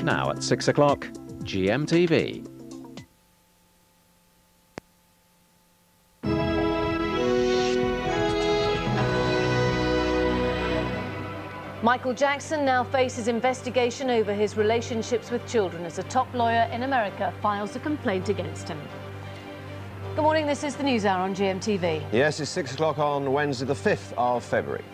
Now at 6 o'clock, GMTV. Michael Jackson now faces investigation over his relationships with children as a top lawyer in America files a complaint against him. Good morning, this is the News Hour on GMTV. Yes, it's 6 o'clock on Wednesday, the 5th of February.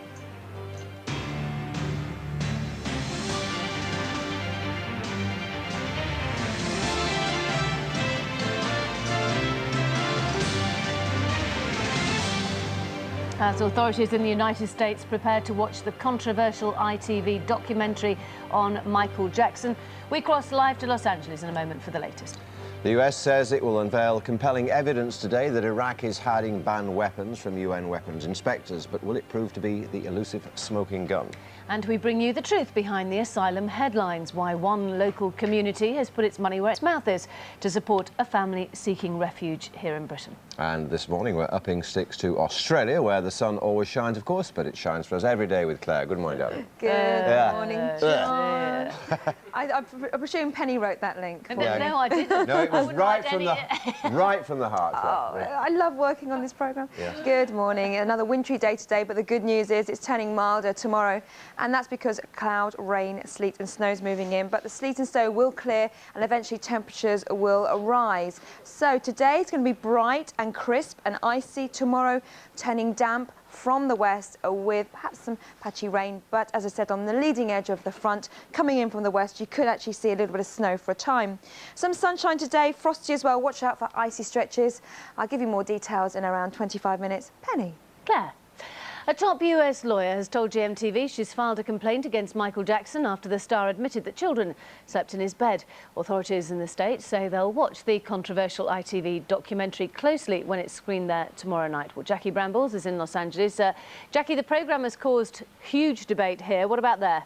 As authorities in the United States prepare to watch the controversial ITV documentary on Michael Jackson, we cross live to Los Angeles in a moment for the latest. The US says it will unveil compelling evidence today that Iraq is hiding banned weapons from UN weapons inspectors, but will it prove to be the elusive smoking gun? And we bring you the truth behind the asylum headlines, why one local community has put its money where its mouth is to support a family seeking refuge here in Britain. And this morning we're upping sticks to Australia, where the sun always shines, of course, but it shines for us every day with Claire. Good morning, darling. Good morning, John. I presume Penny wrote that link. No, I didn't. No, it was right from the heart. Oh, yeah. I love working on this programme. Yeah. Good morning. Another wintry day today, but the good news is it's turning milder tomorrow. And that's because cloud, rain, sleet and snow is moving in. But the sleet and snow will clear and eventually temperatures will rise. So today it's going to be bright and crisp and icy. Tomorrow turning damp from the west with perhaps some patchy rain. But as I said, on the leading edge of the front, coming in from the west, you could actually see a little bit of snow for a time. Some sunshine today, frosty as well. Watch out for icy stretches. I'll give you more details in around 25 minutes. Penny. Claire. A top US lawyer has told GMTV she's filed a complaint against Michael Jackson after the star admitted that children slept in his bed. Authorities in the state say they'll watch the controversial ITV documentary closely when it's screened there tomorrow night. Well, Jackie Brambles is in Los Angeles. Jackie, the programme has caused huge debate here. What about there?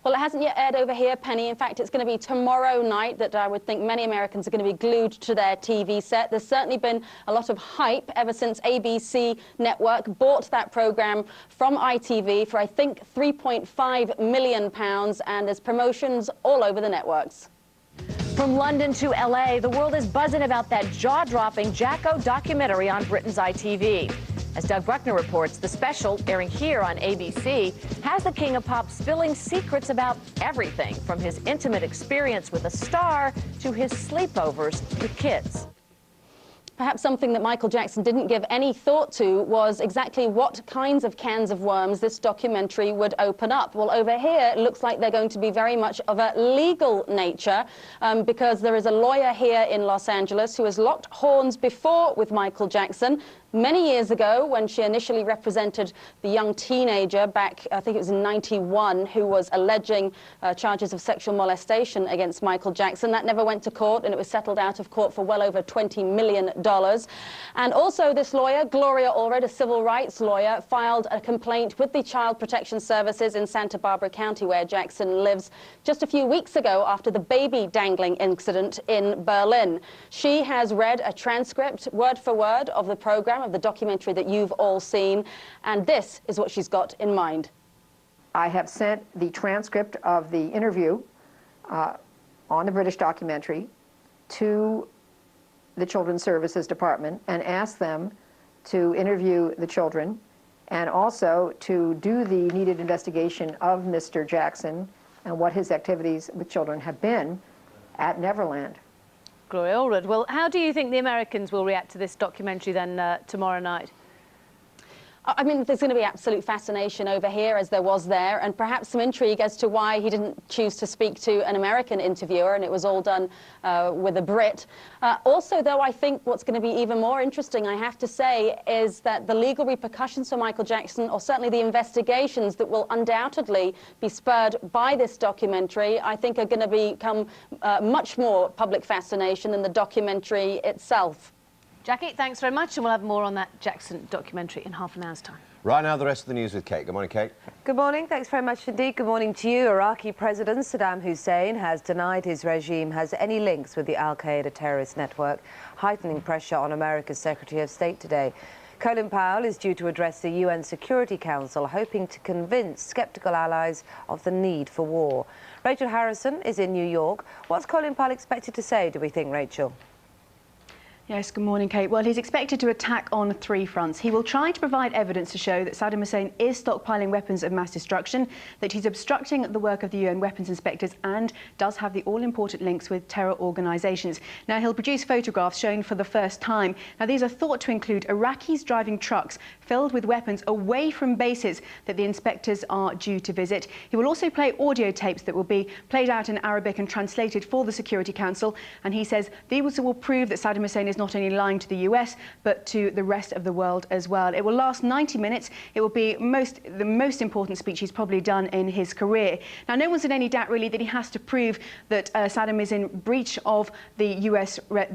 Well, it hasn't yet aired over here, Penny. In fact, it's going to be tomorrow night that I would think many Americans are going to be glued to their TV set. There's certainly been a lot of hype ever since ABC Network bought that programme from ITV for, I think, £3.5 million, and there's promotions all over the networks. From London to LA, the world is buzzing about that jaw-dropping Jacko documentary on Britain's ITV. As Doug Bruckner reports, the special, airing here on ABC, has the King of Pop spilling secrets about everything, from his intimate experience with a star to his sleepovers with kids. Perhaps something that Michael Jackson didn't give any thought to was exactly what kinds of cans of worms this documentary would open up. Well, over here, it looks like they're going to be very much of a legal nature because there is a lawyer here in Los Angeles who has locked horns before with Michael Jackson. Many years ago, when she initially represented the young teenager back, I think it was in '91, who was alleging charges of sexual molestation against Michael Jackson. That never went to court, and it was settled out of court for well over $20 million. And also this lawyer, Gloria Allred, a civil rights lawyer, filed a complaint with the Child Protection Services in Santa Barbara County, where Jackson lives, just a few weeks ago after the baby dangling incident in Berlin. She has read a transcript, word for word, of the program, of the documentary that you've all seen, and this is what she's got in mind. I have sent the transcript of the interview on the British documentary to the Children's Services Department and asked them to interview the children and also to do the needed investigation of Mr. Jackson and what his activities with children have been at Neverland. Gloria Allred. Well, how do you think the Americans will react to this documentary then tomorrow night? I mean, there's going to be absolute fascination over here as there was there, and perhaps some intrigue as to why he didn't choose to speak to an American interviewer, and it was all done with a Brit. Also, though, I think what's going to be even more interesting, I have to say, is that the legal repercussions for Michael Jackson, or certainly the investigations that will undoubtedly be spurred by this documentary, I think are going to become much more public fascination than the documentary itself. Jackie, thanks very much, and we'll have more on that Jackson documentary in half an hour's time. Right now, the rest of the news with Kate. Good morning, Kate. Good morning. Thanks very much indeed. Good morning to you. Iraqi President Saddam Hussein has denied his regime has any links with the al-Qaeda terrorist network, heightening pressure on America's Secretary of State today. Colin Powell is due to address the UN Security Council, hoping to convince sceptical allies of the need for war. Rachel Harrison is in New York. What's Colin Powell expected to say, do we think, Rachel? Yes, good morning, Kate. Well, he's expected to attack on 3 fronts. He will try to provide evidence to show that Saddam Hussein is stockpiling weapons of mass destruction, that he's obstructing the work of the UN weapons inspectors and does have the all-important links with terror organisations. Now, he'll produce photographs showing for the first time. Now, these are thought to include Iraqis driving trucks filled with weapons away from bases that the inspectors are due to visit. He will also play audio tapes that will be played out in Arabic and translated for the Security Council. And he says these will prove that Saddam Hussein is not only lying to the US, but to the rest of the world as well. It will last 90 minutes. It will be the most important speech he's probably done in his career. Now, no one's in any doubt, really, that he has to prove that Saddam is in breach of the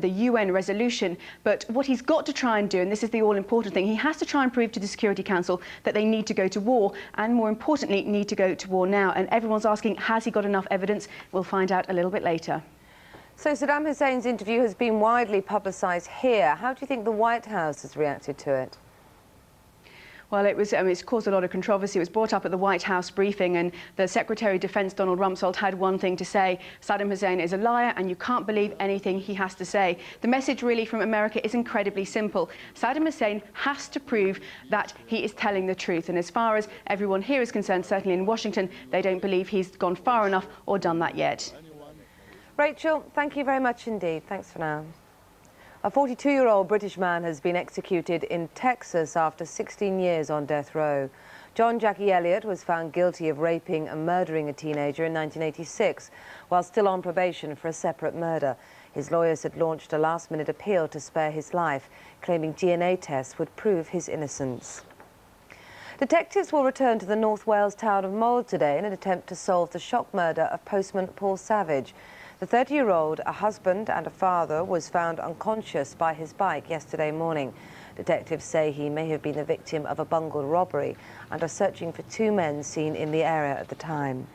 UN resolution. But what he's got to try and do, and this is the all-important thing, he has to try and prove to the Security Council that they need to go to war, and more importantly, need to go to war now. And everyone's asking, has he got enough evidence? We'll find out a little bit later. So Saddam Hussein's interview has been widely publicised here. How do you think the White House has reacted to it? Well, it's caused a lot of controversy. It was brought up at the White House briefing, and the Secretary of Defense, Donald Rumsfeld, had one thing to say: Saddam Hussein is a liar, and you can't believe anything he has to say. The message, really, from America is incredibly simple. Saddam Hussein has to prove that he is telling the truth. And as far as everyone here is concerned, certainly in Washington, they don't believe he's gone far enough or done that yet. Rachel, thank you very much indeed. Thanks for now. A 42-year-old British man has been executed in Texas after 16 years on death row. John Jackie Elliott was found guilty of raping and murdering a teenager in 1986, while still on probation for a separate murder. His lawyers had launched a last-minute appeal to spare his life, claiming DNA tests would prove his innocence. Detectives will return to the North Wales town of Mold today in an attempt to solve the shock murder of postman Paul Savage. The 30-year-old, a husband and a father, was found unconscious by his bike yesterday morning. Detectives say he may have been the victim of a bungled robbery and are searching for 2 men seen in the area at the time.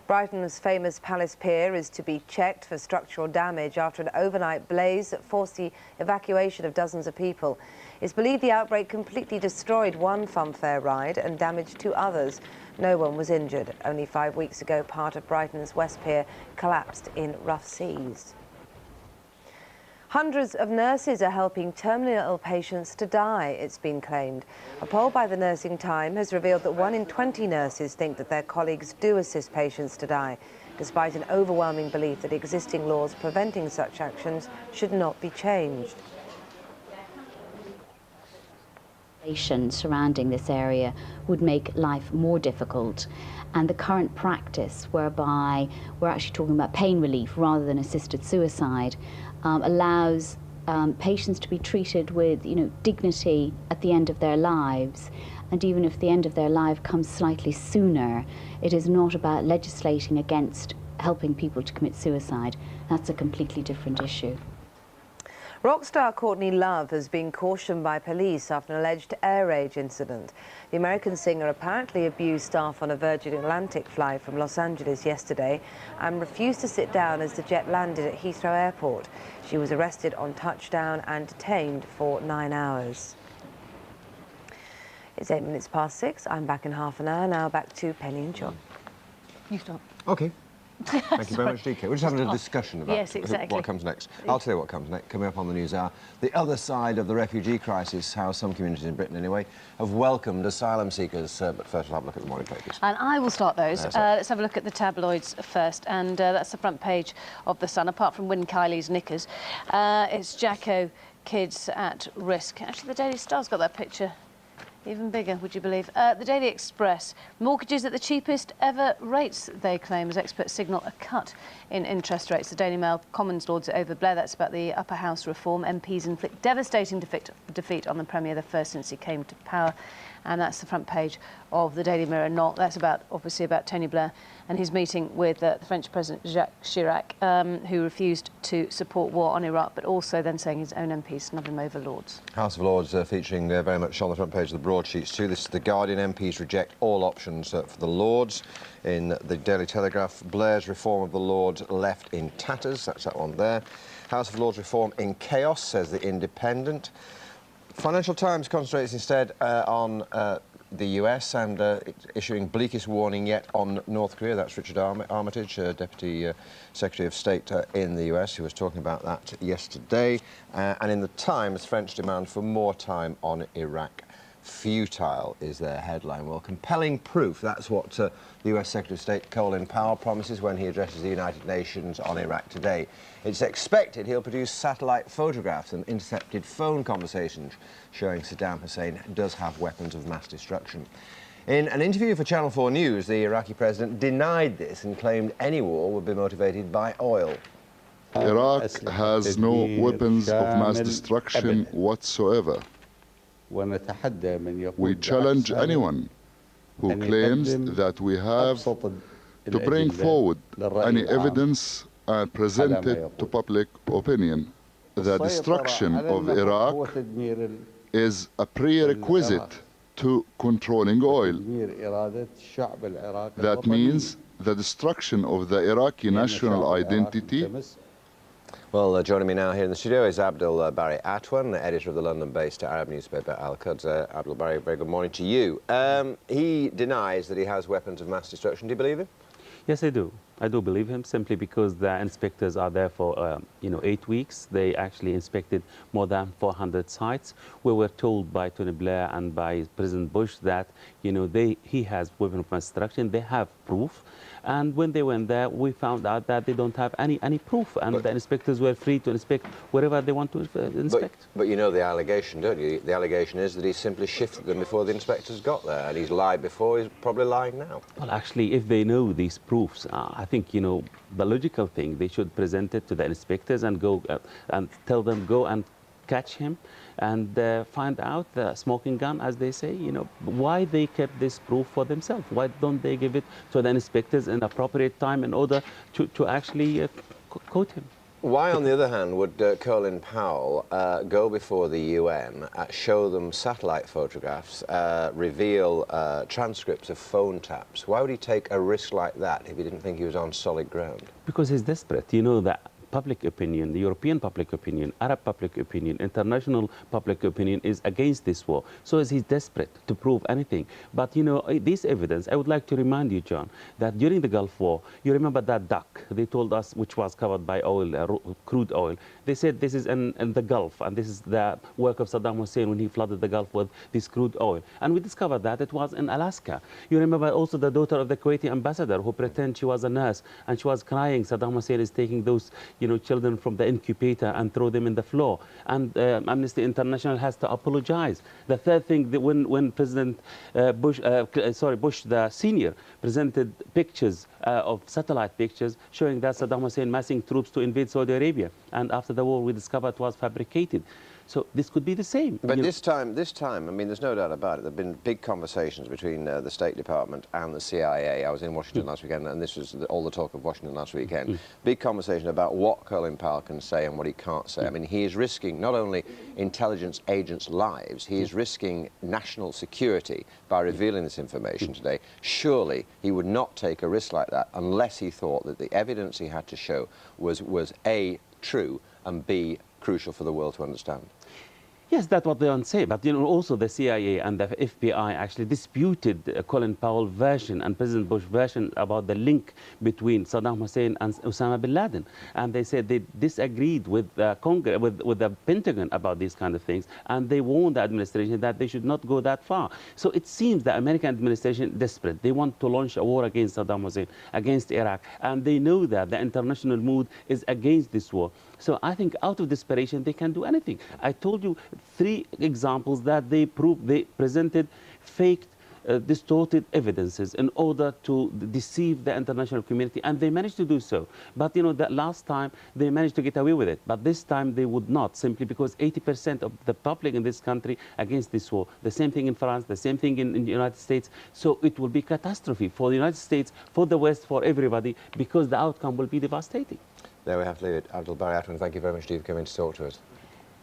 Brighton's famous Palace Pier is to be checked for structural damage after an overnight blaze that forced the evacuation of dozens of people. It's believed the outbreak completely destroyed one funfair ride and damaged 2 others. No one was injured. Only 5 weeks ago, part of Brighton's West Pier collapsed in rough seas. Hundreds of nurses are helping terminally ill patients to die, it's been claimed. A poll by the Nursing Time has revealed that 1 in 20 nurses think that their colleagues do assist patients to die, despite an overwhelming belief that existing laws preventing such actions should not be changed. Surrounding this area would make life more difficult, and the current practice whereby we're actually talking about pain relief rather than assisted suicide allows patients to be treated with dignity at the end of their lives. And even if the end of their life comes slightly sooner, it is not about legislating against helping people to commit suicide. That's a completely different issue. Rock star Courtney Love has been cautioned by police after an alleged air rage incident. The American singer apparently abused staff on a Virgin Atlantic flight from Los Angeles yesterday and refused to sit down as the jet landed at Heathrow Airport. She was arrested on touchdown and detained for 9 hours. It's 8 minutes past 6. I'm back in half an hour. Now back to Penny and John. You stop. OK. Thank you very much, DK. We're just having a discussion about what comes next. I'll tell you what comes next. Coming up on the news hour, the other side of the refugee crisis, how some communities in Britain, anyway, have welcomed asylum seekers. But first, we'll have a look at the morning papers. And I will start those. Let's have a look at the tabloids first. And that's the front page of The Sun, apart from Wyn Kylie's knickers. It's Jacko kids at risk. Actually, the Daily Star's got that picture. Even bigger, would you believe? The Daily Express. Mortgages at the cheapest ever rates, they claim, as experts signal a cut in interest rates. The Daily Mail. Commons lords it over Blair. That's about the upper house reform. MPs inflict devastating defeat on the Premier, the first since he came to power. And that's the front page of the Daily Mirror. Not that's obviously about Tony Blair and his meeting with the French President Jacques Chirac, who refused to support war on Iraq, but also then saying his own MPs snub him over Lords. House of Lords featuring very much on the front page of the broadsheets too. This is the Guardian. MPs reject all options for the Lords. In the Daily Telegraph, Blair's reform of the Lords left in tatters. That's that one there. House of Lords reform in chaos, says the Independent. Financial Times concentrates instead on the US and issuing bleakest warning yet on North Korea. That's Richard Armitage, Deputy Secretary of State in the US, who was talking about that yesterday. And in the Times, French demand for more time on Iraq. Futile is their headline. Well, compelling proof. That's what the US Secretary of State Colin Powell promises when he addresses the United Nations on Iraq today. It's expected he'll produce satellite photographs and intercepted phone conversations showing Saddam Hussein does have weapons of mass destruction. In an interview for Channel 4 News, the Iraqi president denied this and claimed any war would be motivated by oil. Iraq has no weapons of mass destruction whatsoever. We challenge anyone who claims that we have to bring forward any evidence and present it to public opinion. The destruction of Iraq is a prerequisite to controlling oil. That means the destruction of the Iraqi national identity. Well, joining me now here in the studio is Abdul Bari Atwan, editor of the London-based Arab newspaper Al-Quds. Abdul Bari, very good morning to you. He denies that he has weapons of mass destruction. Do you believe him? Yes, I do. I do believe him, simply because the inspectors are there for, 8 weeks. They actually inspected more than 400 sites. We were told by Tony Blair and by President Bush that, he has weapons of mass destruction. They have proof. And when they went there, we found out that they don't have any proof, and the inspectors were free to inspect wherever they want to inspect. But you know the allegation, don't you? The allegation is that he simply shifted them before the inspectors got there, and he's lied before, he's probably lying now. Well, actually, if they know these proofs, I think, the logical thing, they should present it to the inspectors and go and tell them, go and catch him and find out the smoking gun, as they say, why they kept this proof for themselves. Why don't they give it to the inspectors in appropriate time in order to actually quote him? Why, on the other hand, would Colin Powell go before the UN, show them satellite photographs, reveal transcripts of phone taps? Why would he take a risk like that if he didn't think he was on solid ground? Because he's desperate. That public opinion, the European public opinion, Arab public opinion, international public opinion is against this war. So he's desperate to prove anything. But, this evidence, I would like to remind you, John, that during the Gulf War, you remember that duck they told us, which was covered by oil, crude oil. They said this is in the Gulf, and this is the work of Saddam Hussein when he flooded the Gulf with this crude oil. And we discovered that it was in Alaska. You remember also the daughter of the Kuwaiti ambassador who pretended she was a nurse, and she was crying. Saddam Hussein is taking those children from the incubator and throw them in the floor. And Amnesty International has to apologize. The third thing, that when President Bush the senior, presented pictures of satellite pictures showing that Saddam Hussein massing troops to invade Saudi Arabia. And after the war, we discovered it was fabricated. So this could be the same. But this time, I mean, there's no doubt about it. There have been big conversations between the State Department and the CIA. I was in Washington last weekend, and this was all the talk of Washington last weekend. Big conversation about what Colin Powell can say and what he can't say. I mean, he is risking not only intelligence agents' lives, he is risking national security by revealing this information today. Surely he would not take a risk like that unless he thought that the evidence he had to show was A, true, and B, crucial for the world to understand. Yes, that's what they want to say. But also the CIA and the FBI actually disputed Colin Powell's version and President Bush's version about the link between Saddam Hussein and Osama bin Laden. And they said they disagreed with the Congress, with the Pentagon about these kind of things, and they warned the administration that they should not go that far. So it seems the American administration desperate. They want to launch a war against Saddam Hussein, against Iraq, and they know that the international mood is against this war. So I think out of desperation, they can do anything. I told you 3 examples that they presented faked, distorted evidences in order to deceive the international community, and they managed to do so. But that last time they managed to get away with it, but this time they would not, simply because 80% of the public in this country against this war. The same thing in France, the same thing in the United States. So it will be catastrophe for the United States, for the West, for everybody, because the outcome will be devastating. There we have to leave it. Abdul Bari Atwan, thank you very much, Steve, for coming to talk to us.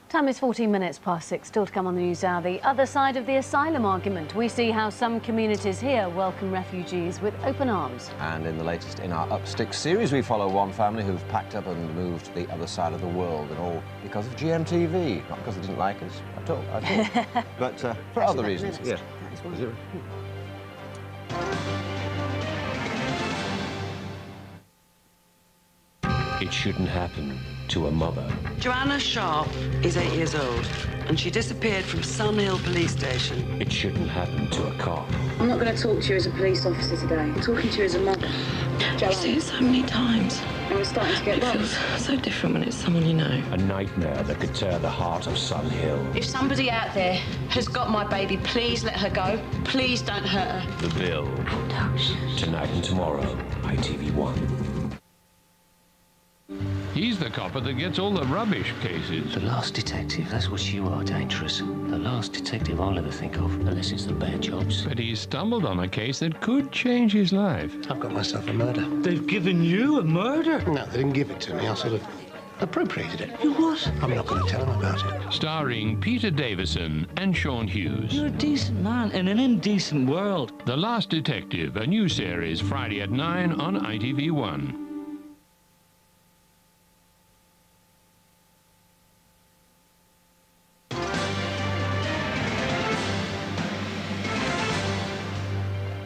Time is 14 minutes past 6. Still to come on the news hour, the other side of the asylum argument. We see how some communities here welcome refugees with open arms. And in the latest in our Up Sticks series, we follow one family who've packed up and moved to the other side of the world, and all because of GMTV. Not because they didn't like us at all. But for other reasons. Yeah. this one. Is it? It shouldn't happen to a mother. Joanna Sharp is 8 years old, and she disappeared from Sun Hill Police Station. It shouldn't happen to a cop. I'm not going to talk to you as a police officer today. I'm talking to you as a mother. I've seen it so many times. And we're starting to get It feels so different when it's someone you know. A nightmare that could tear the heart of Sun Hill. If somebody out there has got my baby, please let her go. Please don't hurt her. The Bill. Tonight and tomorrow, ITV1. He's the copper that gets all the rubbish cases. The last detective, that's what you are, Dangerous. The last detective I'll ever think of, unless it's the bad jobs. But he's stumbled on a case that could change his life. I've got myself a murder. They've given you a murder? No, they didn't give it to me. I sort of appropriated it. You what? I'm not going to tell them about it. Starring Peter Davison and Sean Hughes. You're a decent man in an indecent world. The Last Detective, a new series, Friday at 9 on ITV1.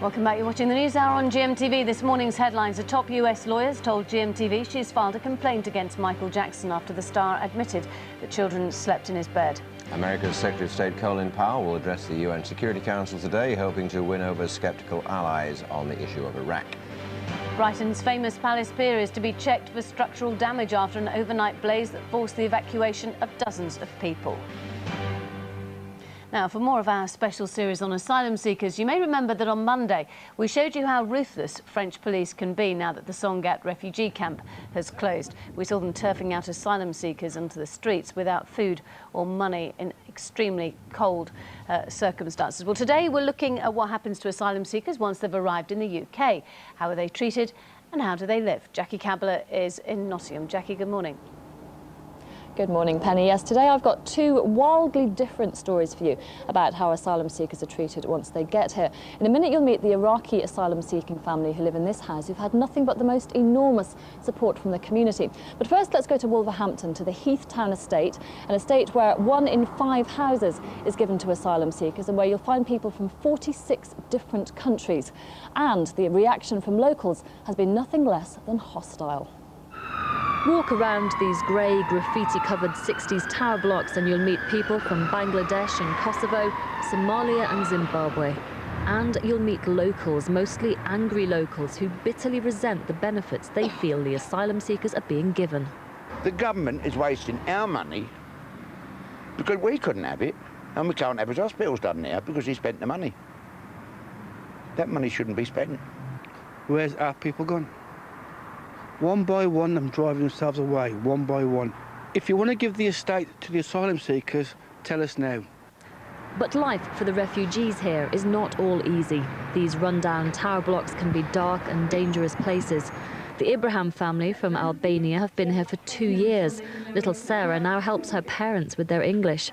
Welcome back. You're watching the News Hour on GMTV. This morning's headlines. A top US lawyers told GMTV she's filed a complaint against Michael Jackson after the star admitted that children slept in his bed. America's Secretary of State Colin Powell will address the UN Security Council today, hoping to win over sceptical allies on the issue of Iraq. Brighton's famous Palace Pier is to be checked for structural damage after an overnight blaze that forced the evacuation of dozens of people. Now, for more of our special series on asylum seekers, you may remember that on Monday we showed you how ruthless French police can be now that the Sangatte refugee camp has closed. We saw them turfing out asylum seekers onto the streets without food or money in extremely cold circumstances. Well, today we're looking at what happens to asylum seekers once they've arrived in the UK. How are they treated and how do they live? Jackie Cabler is in Nottingham. Jackie, good morning. Good morning, Penny. Yes, today I've got two wildly different stories for you about how asylum seekers are treated once they get here. In a minute, you'll meet the Iraqi asylum-seeking family who live in this house who've had nothing but the most enormous support from the community. But first, let's go to Wolverhampton, to the Heathtown estate, an estate where 1 in 5 houses is given to asylum seekers and where you'll find people from 46 different countries. And the reaction from locals has been nothing less than hostile. Walk around these grey, graffiti-covered 60s tower blocks and you'll meet people from Bangladesh and Kosovo, Somalia and Zimbabwe. And you'll meet locals, mostly angry locals, who bitterly resent the benefits they feel the asylum seekers are being given. The government is wasting our money because we couldn't have it, and we can't have his hospitals done now because he spent the money. That money shouldn't be spent. Where's our people gone? One by one, them driving themselves away, one by one. If you want to give the estate to the asylum seekers, tell us now. But life for the refugees here is not all easy. These rundown tower blocks can be dark and dangerous places. The Ibrahim family from Albania have been here for 2 years. Little Sarah now helps her parents with their English.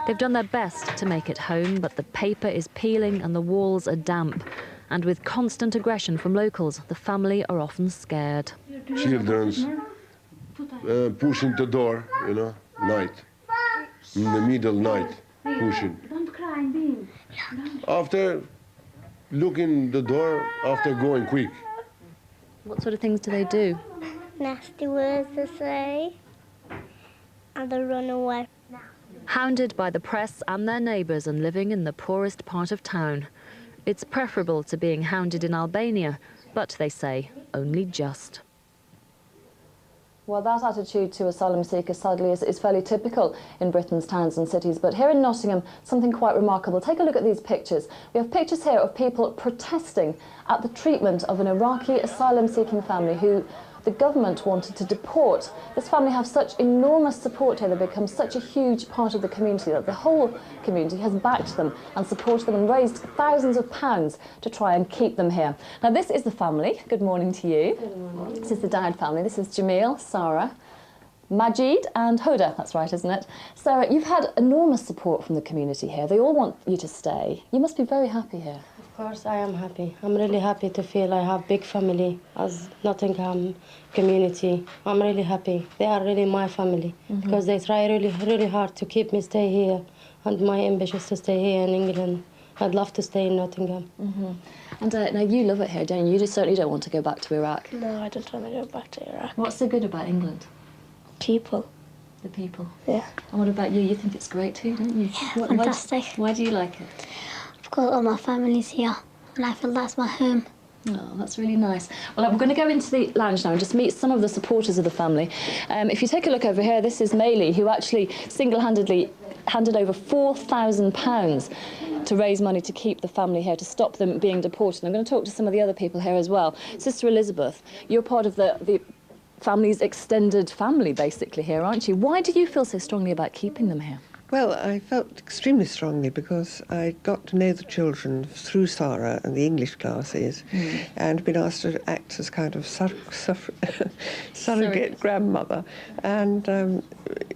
They've done their best to make it home, but the paper is peeling and the walls are damp. And with constant aggression from locals, the family are often scared. Children's pushing the door, you know, night. In the middle night, pushing. Don't cry, Dean. After looking the door, after going quick. What sort of things do they do? Nasty words to say, and they run away. Hounded by the press and their neighbours and living in the poorest part of town. It's preferable to being hounded in Albania, but they say only just. Well, that attitude to asylum seekers, sadly, is fairly typical in Britain's towns and cities. But here in Nottingham, something quite remarkable. Take a look at these pictures. We have pictures here of people protesting at the treatment of an Iraqi asylum-seeking family who the government wanted to deport. This family have such enormous support here. They've become such a huge part of the community that the whole community has backed them and supported them and raised thousands of pounds to try and keep them here. Now, this is the family. Good morning to you. Good morning. This is the Dowd family. This is Jamil, Sarah, Majid and Hoda. That's right, isn't it? Sarah, you've had enormous support from the community here. They all want you to stay. You must be very happy here. Of course, I am happy. I'm really happy to feel I have big family as Nottingham community. I'm really happy. They are really my family because they try really hard to keep me stay here. And my ambition is to stay here in England I'd love to stay in Nottingham. And now you love it here, don't you? You just certainly don't want to go back to Iraq. No, I don't want to go back to Iraq. What's so good about England? People. The people? Yeah. And what about you? You think it's great too, don't you? Yeah, fantastic. Why do you like it? I've got all my family's here, and I feel that's my home. Oh, that's really nice. Well, we're going to go into the lounge now and just meet some of the supporters of the family. If you take a look over here, this is Maylie, who actually single-handedly handed over £4,000 to raise money to keep the family here, to stop them being deported. I'm going to talk to some of the other people here as well. Sister Elizabeth, you're part of the family's extended family, basically, here, aren't you? Why do you feel so strongly about keeping them here? Well, I felt extremely strongly because I got to know the children through Sarah and the English classes and been asked to act as kind of surrogate grandmother. And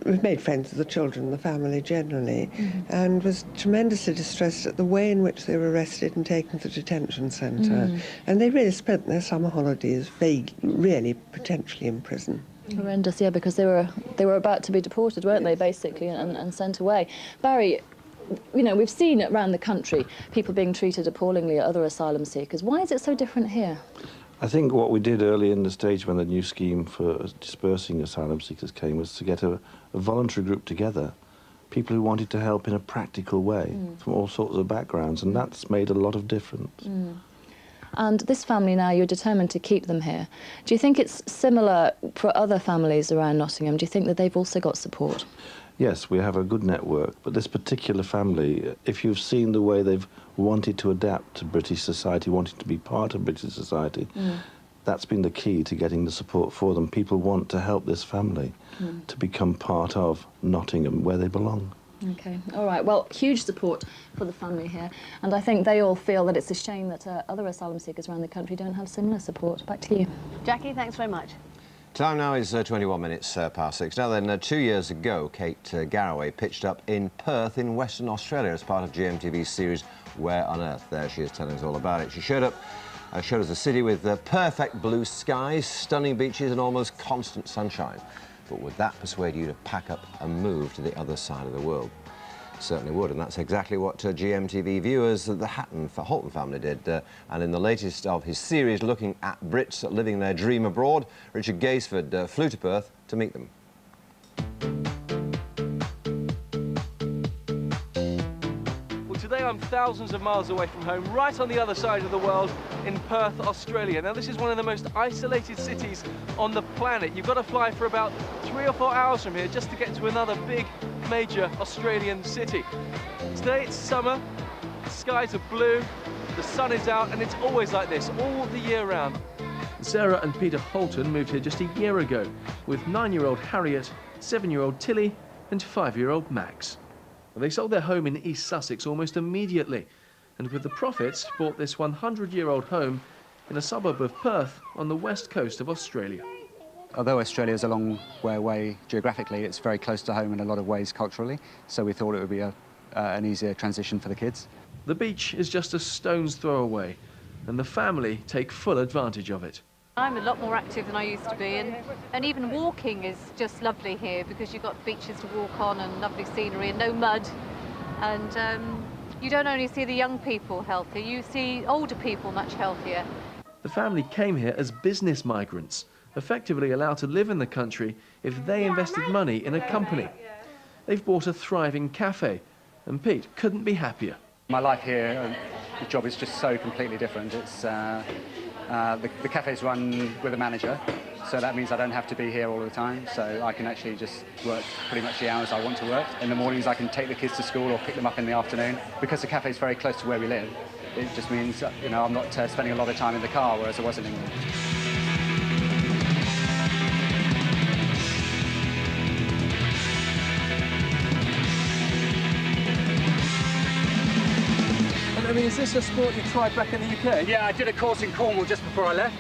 we've made friends with the children and the family generally, and was tremendously distressed at the way in which they were arrested and taken to the detention centre. And they really spent their summer holidays really potentially in prison. Horrendous, yeah, because they were about to be deported, weren't they, basically, and sent away. Barry, you know, we've seen around the country people being treated appallingly at other asylum seekers. Why is it so different here? I think what we did early in the stage when the new scheme for dispersing asylum seekers came was to get a voluntary group together, people who wanted to help in a practical way from all sorts of backgrounds, and that's made a lot of difference. And this family now, you're determined to keep them here. Do you think it's similar for other families around Nottingham? Do you think that they've also got support? Yes, we have a good network, but this particular family, if you've seen the way they've wanted to adapt to British society, wanted to be part of British society, that's been the key to getting the support for them. People want to help this family to become part of Nottingham, where they belong. OK, all right. Well, huge support for the family here. And I think they all feel that it's a shame that other asylum seekers around the country don't have similar support. Back to you. Jackie, thanks very much. Time now is 21 minutes past 6. Now then, 2 years ago, Kate Garraway pitched up in Perth in Western Australia as part of GMTV's series Where on Earth. There she is telling us all about it. She showed us a city with perfect blue skies, stunning beaches and almost constant sunshine. But would that persuade you to pack up and move to the other side of the world? Certainly would, and that's exactly what GMTV viewers of the Halton family did. And in the latest of his series looking at Brits living their dream abroad, Richard Gaisford flew to Perth to meet them. Today I'm thousands of miles away from home, right on the other side of the world in Perth, Australia. Now this is one of the most isolated cities on the planet. You've got to fly for about 3 or 4 hours from here just to get to another big, major Australian city. Today it's summer, the skies are blue, the sun is out, and it's always like this, all the year round. Sarah and Peter Holton moved here just a year ago with 9-year-old Harriet, 7-year-old Tilly, and 5-year-old Max. They sold their home in East Sussex almost immediately, and with the profits bought this 100-year-old home in a suburb of Perth on the west coast of Australia. Although Australia is a long way away geographically, it's very close to home in a lot of ways culturally, so we thought it would be an easier transition for the kids. The beach is just a stone's throw away, and the family take full advantage of it. I'm a lot more active than I used to be, and even walking is just lovely here because you've got beaches to walk on and lovely scenery and no mud. And you don't only see the young people healthy, you see older people much healthier. The family came here as business migrants, effectively allowed to live in the country if they invested money in a company. They've bought a thriving cafe, and Pete couldn't be happier. My life here, the job is just so completely different. It's the cafe's run with a manager, so that means I don't have to be here all the time, so I can actually just work pretty much the hours I want to work. In the mornings I can take the kids to school or pick them up in the afternoon. Because the cafe's very close to where we live, it just means, you know, I'm not spending a lot of time in the car, whereas I was in England. I mean, is this a sport you tried back in the UK? Yeah, I did a course in Cornwall just before I left,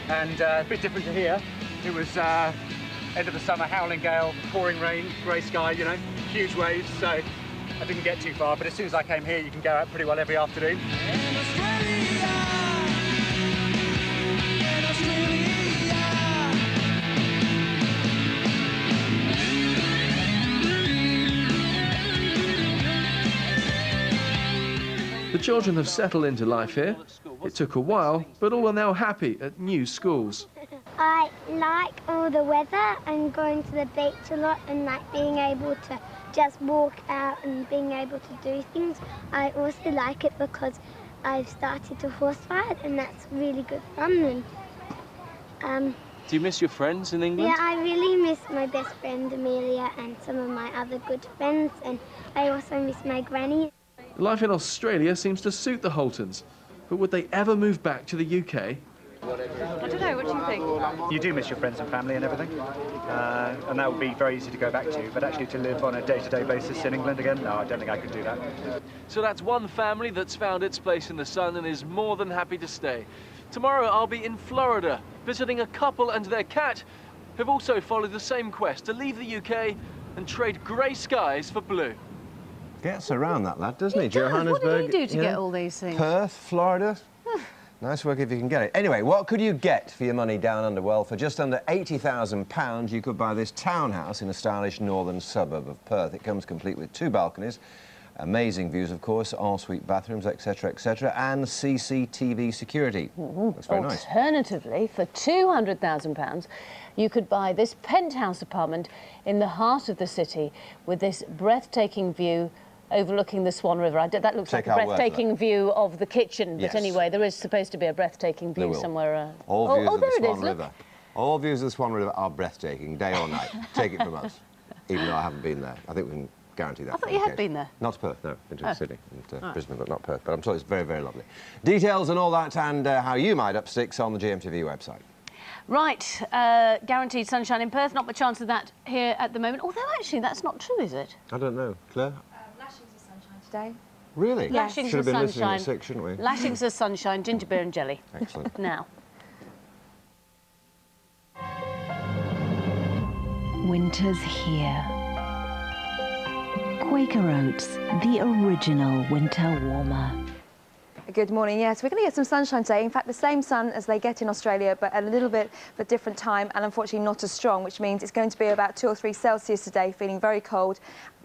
and a bit different to here. It was end of the summer, howling gale, pouring rain, grey sky, you know, huge waves, so I didn't get too far, but as soon as I came here, you can go out pretty well every afternoon. The The children have settled into life here. It took a while, but all are now happy at new schools. I like all the weather and going to the beach a lot and like being able to just walk out and being able to do things. I also like it because I've started to horse ride and that's really good fun. And, do you miss your friends in England? Yeah, I really miss my best friend Amelia and some of my other good friends, and I also miss my granny. Life in Australia seems to suit the Holtons, but would they ever move back to the UK? I don't know, what do you think? You do miss your friends and family and everything, and that would be very easy to go back to, but actually to live on a day-to-day basis in England again, no, I don't think I could do that. So that's one family that's found its place in the sun and is more than happy to stay. Tomorrow I'll be in Florida, visiting a couple and their cat who've also followed the same quest to leave the UK and trade grey skies for blue. Gets around that lad, doesn't he? Johannesburg. What did he do to get all these things? Perth, Florida. Nice work if you can get it. Anyway, what could you get for your money down under? Well, for just under £80,000, you could buy this townhouse in a stylish northern suburb of Perth. It comes complete with 2 balconies, amazing views, of course, ensuite bathrooms, etc., etc., and CCTV security. That's very nice. Alternatively, for £200,000, you could buy this penthouse apartment in the heart of the city with this breathtaking view overlooking the Swan River. That looks like a breathtaking view of the kitchen, but anyway, there is supposed to be a breathtaking view somewhere. All views of the Swan River. All views of the Swan River are breathtaking, day or night. Take it from us, even though I haven't been there. I think we can guarantee that. I thought you had been there. Not to Perth, no. Been to Sydney and Brisbane, but not Perth. But I'm sure it's very, very lovely. Details and all that and how you might up sticks on the GMTV website. Right, guaranteed sunshine in Perth. Not much chance of that here at the moment. Although, actually, that's not true, is it? I don't know. Claire? Lashings of sunshine today. Really? Lashings Should have been of listening sunshine. at 6, shouldn't we? Lashings of sunshine, ginger beer and jelly. Excellent. Now. Winter's here. Quaker Oats, the original winter warmer. Good morning. Yes, we're going to get some sunshine today. In fact, the same sun as they get in Australia, but a little bit of a different time, and unfortunately not as strong, which means it's going to be about 2 or 3 Celsius today, feeling very cold.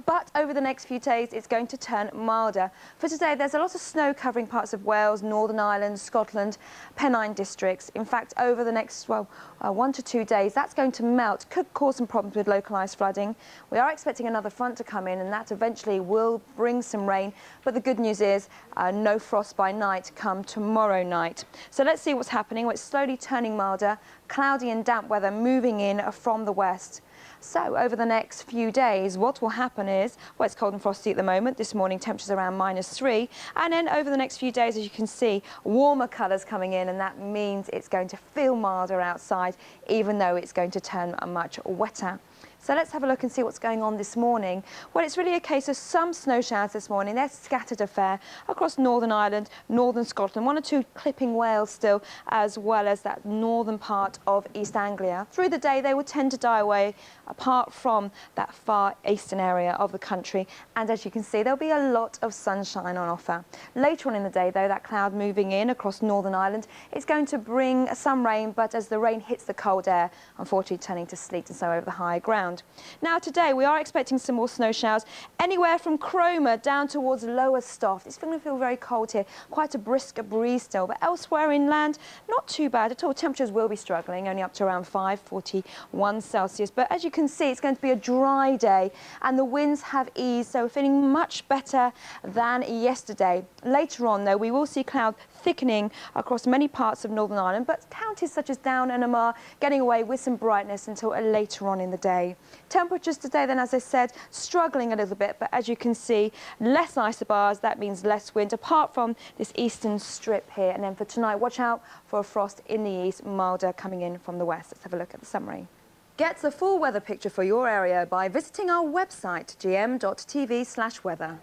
But over the next few days, it's going to turn milder. For today, there's a lot of snow covering parts of Wales, Northern Ireland, Scotland, Pennine districts. In fact, over the next, 1 to 2 days, that's going to melt. Could cause some problems with localised flooding. We are expecting another front to come in, and that eventually will bring some rain. But the good news is no frost by night come tomorrow night. So let's see what's happening. Well, it's slowly turning milder, cloudy and damp weather moving in from the west. So over the next few days, what will happen is, well, it's cold and frosty at the moment. This morning, temperatures around -3. And then over the next few days, as you can see, warmer colours coming in, and that means it's going to feel milder outside, even though it's going to turn much wetter. So let's have a look and see what's going on this morning. Well, it's really a case of some snow showers this morning. They're scattered affair across Northern Ireland, Northern Scotland, 1 or 2 clipping Wales still, as well as that northern part of East Anglia. Through the day, they will tend to die away, apart from that far eastern area of the country. And as you can see, there'll be a lot of sunshine on offer. Later on in the day, though, that cloud moving in across Northern Ireland, it's going to bring some rain, but as the rain hits the cold air, unfortunately turning to sleet and snow over the higher ground. Now today we are expecting some more snow showers anywhere from Cromer down towards Lowestoft. It's going to feel very cold here, quite a brisk breeze still, but elsewhere inland not too bad at all. Temperatures will be struggling, only up to around 5.41 Celsius, but as you can see it's going to be a dry day and the winds have eased, so we're feeling much better than yesterday. Later on though, we will see cloud thickening across many parts of Northern Ireland, but counties such as Down and Armagh getting away with some brightness until later on in the day. Temperatures today then, as I said, struggling a little bit, but as you can see, less isobars, that means less wind, apart from this eastern strip here. And then for tonight, watch out for a frost in the east, milder coming in from the west. Let's have a look at the summary. Get the full weather picture for your area by visiting our website, gm.tv/weather.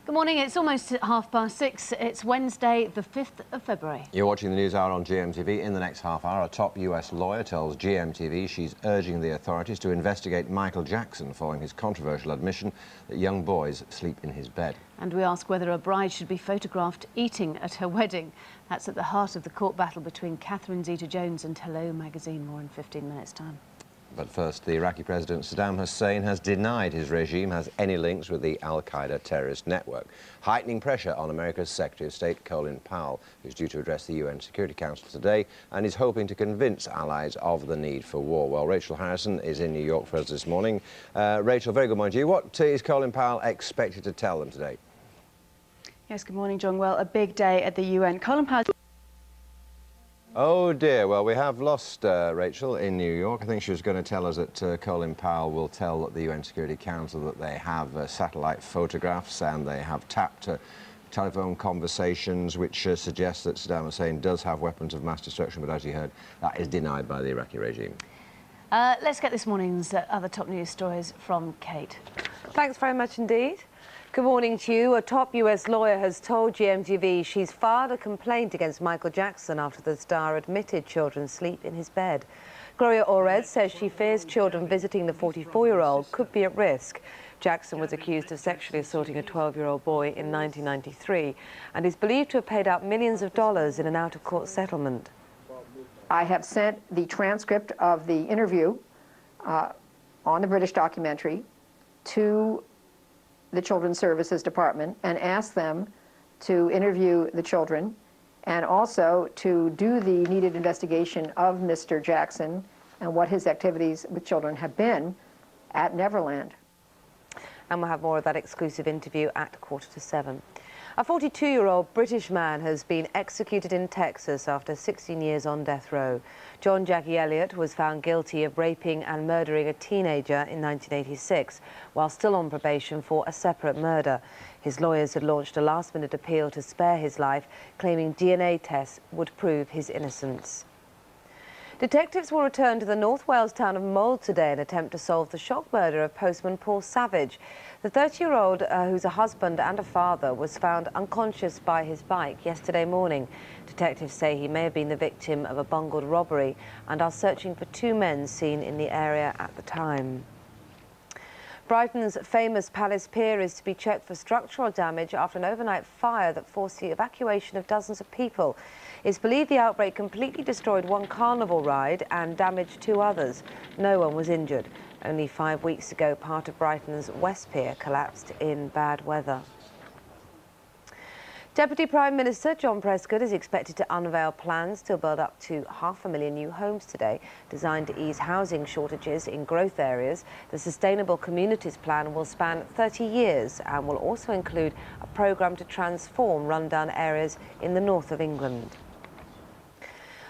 Good morning, it's almost 6:30. It's Wednesday, the 5th of February. You're watching the News Hour on GMTV. In the next half hour, a top US lawyer tells GMTV she's urging the authorities to investigate Michael Jackson following his controversial admission that young boys sleep in his bed. And we ask whether a bride should be photographed eating at her wedding. That's at the heart of the court battle between Catherine Zeta-Jones and Hello magazine. More in 15 minutes' time. But first, the Iraqi President Saddam Hussein has denied his regime has any links with the al-Qaeda terrorist network, heightening pressure on America's Secretary of State Colin Powell, who's due to address the UN Security Council today and is hoping to convince allies of the need for war. Well, Rachel Harrison is in New York for us this morning. Rachel, very good morning to you. What is Colin Powell expected to tell them today? Yes, good morning, John. Well, a big day at the UN. Colin Powell... Oh dear, well we have lost Rachel in New York. I think she was going to tell us that Colin Powell will tell the UN Security Council that they have satellite photographs and they have tapped telephone conversations which suggest that Saddam Hussein does have weapons of mass destruction, but as you heard, that is denied by the Iraqi regime. Let's get this morning's other top news stories from Kate. Thanks very much indeed. Good morning to you. A top US lawyer has told GMTV she's filed a complaint against Michael Jackson after the star admitted children sleep in his bed. Gloria Orez says she fears children visiting the 44-year-old could be at risk. Jackson was accused of sexually assaulting a 12-year-old boy in 1993 and is believed to have paid out millions of dollars in an out-of-court settlement. I have sent the transcript of the interview on the British documentary to the Children's Services Department and asked them to interview the children and also to do the needed investigation of Mr. Jackson and what his activities with children have been at Neverland. And we'll have more of that exclusive interview at 6:45. A 42-year-old British man has been executed in Texas after 16 years on death row. John Jackie Elliott was found guilty of raping and murdering a teenager in 1986, while still on probation for a separate murder. His lawyers had launched a last-minute appeal to spare his life, claiming DNA tests would prove his innocence. Detectives will return to the North Wales town of Mold today in an attempt to solve the shock murder of postman Paul Savage. The 30-year-old, who's a husband and a father, was found unconscious by his bike yesterday morning. Detectives say he may have been the victim of a bungled robbery and are searching for two men seen in the area at the time. Brighton's famous Palace Pier is to be checked for structural damage after an overnight fire that forced the evacuation of dozens of people. It's believed the outbreak completely destroyed one carnival ride and damaged two others. No one was injured. Only 5 weeks ago, part of Brighton's West Pier collapsed in bad weather. Deputy Prime Minister John Prescott is expected to unveil plans to build up to 500,000 new homes today, designed to ease housing shortages in growth areas. The Sustainable Communities Plan will span 30 years and will also include a programme to transform rundown areas in the north of England.